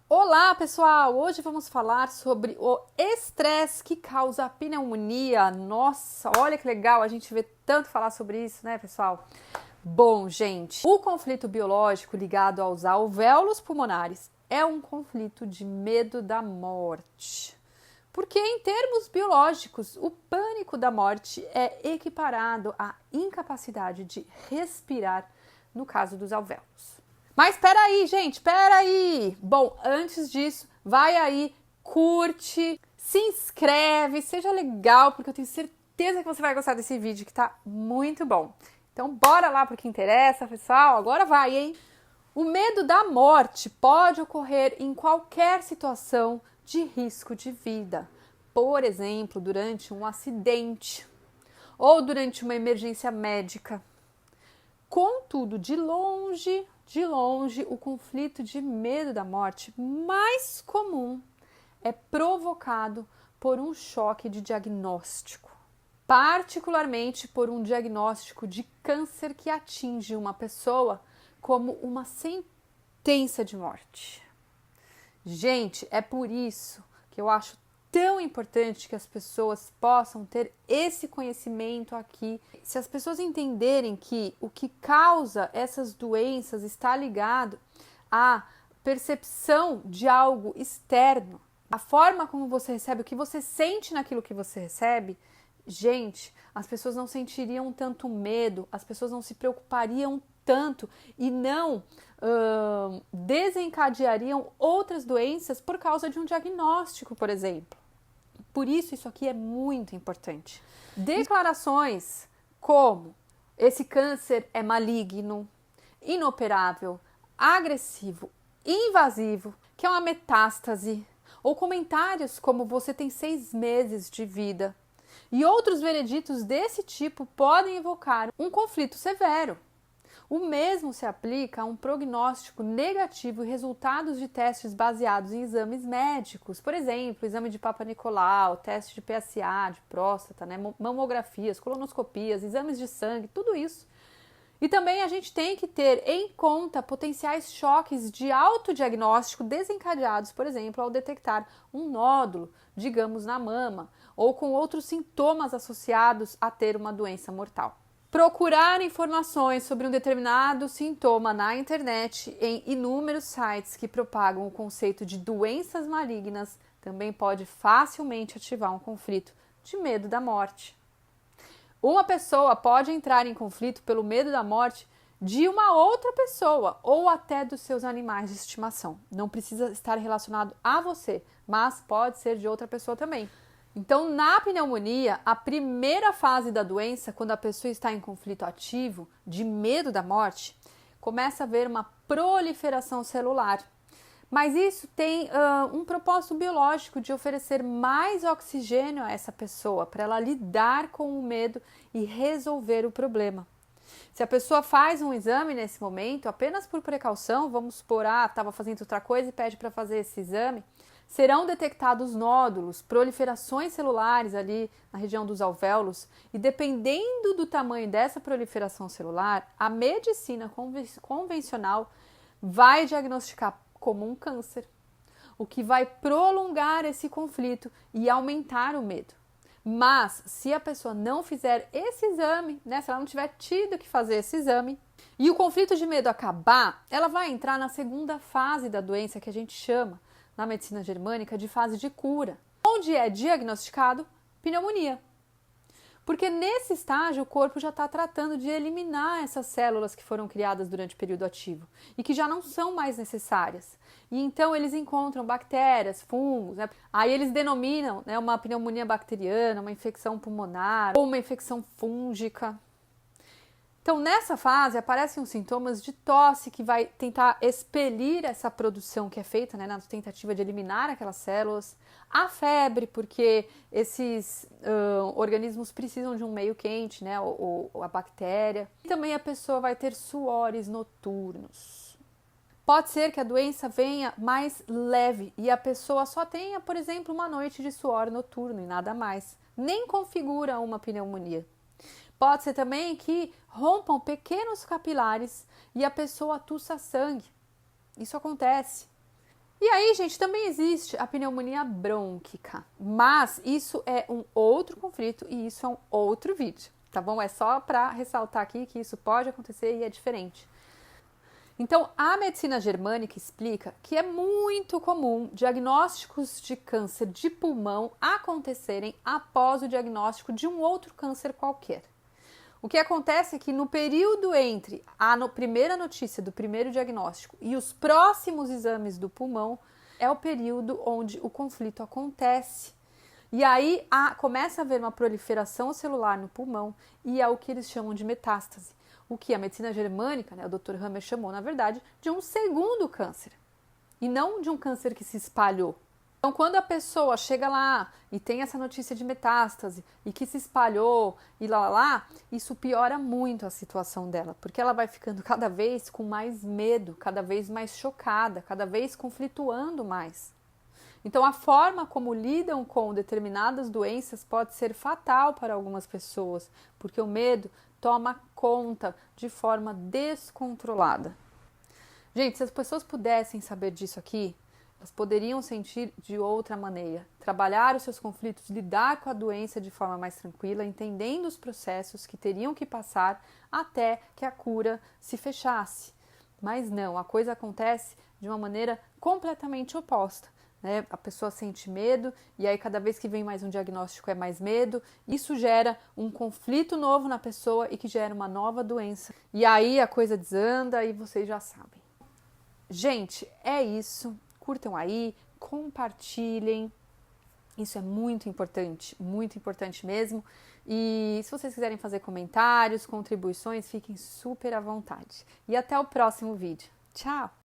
Olá, pessoal! Hoje vamos falar sobre o estresse que causa pneumonia. Nossa, olha que legal a gente vê tanto falar sobre isso, né, pessoal? Bom, gente, o conflito biológico ligado aos alvéolos pulmonares é um conflito de medo da morte. Porque, em termos biológicos, o pânico da morte é equiparado à incapacidade de respirar no caso dos alvéolos. Mas peraí, gente, peraí! Bom, antes disso, vai aí, curte, se inscreve, seja legal, porque eu tenho certeza que você vai gostar desse vídeo, que tá muito bom. Então, bora lá pro que interessa, pessoal. Agora vai, hein? O medo da morte pode ocorrer em qualquer situação de risco de vida. Por exemplo, durante um acidente ou durante uma emergência médica. Contudo, de longe, o conflito de medo da morte mais comum é provocado por um choque de diagnóstico, particularmente por um diagnóstico de câncer que atinge uma pessoa como uma sentença de morte. Gente, é por isso que eu acho tão importante que as pessoas possam ter esse conhecimento aqui. Se as pessoas entenderem que o que causa essas doenças está ligado à percepção de algo externo, a forma como você recebe, o que você sente naquilo que você recebe, gente, as pessoas não sentiriam tanto medo, as pessoas não se preocupariam tanto e não desencadeariam outras doenças por causa de um diagnóstico, por exemplo. Por isso aqui é muito importante. Declarações como esse câncer é maligno, inoperável, agressivo, invasivo, que é uma metástase, ou comentários como você tem 6 meses de vida, e outros vereditos desse tipo podem evocar um conflito severo. O mesmo se aplica a um prognóstico negativo e resultados de testes baseados em exames médicos, por exemplo, exame de Papa Nicolau, teste de PSA, de próstata, né, mamografias, colonoscopias, exames de sangue, tudo isso. E também a gente tem que ter em conta potenciais choques de autodiagnóstico desencadeados, por exemplo, ao detectar um nódulo, digamos, na mama, ou com outros sintomas associados a ter uma doença mortal. Procurar informações sobre um determinado sintoma na internet em inúmeros sites que propagam o conceito de doenças malignas também pode facilmente ativar um conflito de medo da morte. Uma pessoa pode entrar em conflito pelo medo da morte de uma outra pessoa ou até dos seus animais de estimação. Não precisa estar relacionado a você, mas pode ser de outra pessoa também. Então, na pneumonia, a primeira fase da doença, quando a pessoa está em conflito ativo, de medo da morte, começa a haver uma proliferação celular. Mas isso tem um propósito biológico de oferecer mais oxigênio a essa pessoa, para ela lidar com o medo e resolver o problema. Se a pessoa faz um exame nesse momento, apenas por precaução, vamos supor, estava fazendo outra coisa e pede para fazer esse exame, serão detectados nódulos, proliferações celulares ali na região dos alvéolos e dependendo do tamanho dessa proliferação celular, a medicina convencional vai diagnosticar como um câncer, o que vai prolongar esse conflito e aumentar o medo. Mas se a pessoa não fizer esse exame, né, se ela não tiver tido que fazer esse exame, e o conflito de medo acabar, ela vai entrar na segunda fase da doença que a gente chama na medicina germânica de fase de cura, onde é diagnosticado pneumonia. Porque nesse estágio o corpo já está tratando de eliminar essas células que foram criadas durante o período ativo e que já não são mais necessárias. E então eles encontram bactérias, fungos, né? Aí eles denominam, né, uma pneumonia bacteriana, uma infecção pulmonar ou uma infecção fúngica. Então, nessa fase, aparecem os sintomas de tosse, que vai tentar expelir essa produção que é feita, né, na tentativa de eliminar aquelas células. A febre, porque esses organismos precisam de um meio quente, né, ou a bactéria. E também a pessoa vai ter suores noturnos. Pode ser que a doença venha mais leve e a pessoa só tenha, por exemplo, uma noite de suor noturno e nada mais. Nem configura uma pneumonia. Pode ser também que rompam pequenos capilares e a pessoa tussa sangue. Isso acontece. E aí, gente, também existe a pneumonia brônquica, mas isso é um outro conflito e isso é um outro vídeo, tá bom? É só para ressaltar aqui que isso pode acontecer e é diferente. Então, a medicina germânica explica que é muito comum diagnósticos de câncer de pulmão acontecerem após o diagnóstico de um outro câncer qualquer. O que acontece é que no período entre a primeira notícia do primeiro diagnóstico e os próximos exames do pulmão é o período onde o conflito acontece. E aí começa a haver uma proliferação celular no pulmão e é o que eles chamam de metástase. O que a medicina germânica, o Dr. Hammer chamou, na verdade, de um segundo câncer. E não de um câncer que se espalhou. Então, quando a pessoa chega lá e tem essa notícia de metástase e que se espalhou e lá, isso piora muito a situação dela, porque ela vai ficando cada vez com mais medo, cada vez mais chocada, cada vez conflituando mais. Então, a forma como lidam com determinadas doenças pode ser fatal para algumas pessoas, porque o medo toma conta de forma descontrolada. Gente, se as pessoas pudessem saber disso aqui, elas poderiam sentir de outra maneira, trabalhar os seus conflitos, lidar com a doença de forma mais tranquila, entendendo os processos que teriam que passar até que a cura se fechasse. Mas não, a coisa acontece de uma maneira completamente oposta. A pessoa sente medo e aí cada vez que vem mais um diagnóstico é mais medo. Isso gera um conflito novo na pessoa e que gera uma nova doença. E aí a coisa desanda e vocês já sabem. Gente, é isso. Curtam aí, compartilhem. Isso é muito importante mesmo. E se vocês quiserem fazer comentários, contribuições, fiquem super à vontade. E até o próximo vídeo. Tchau!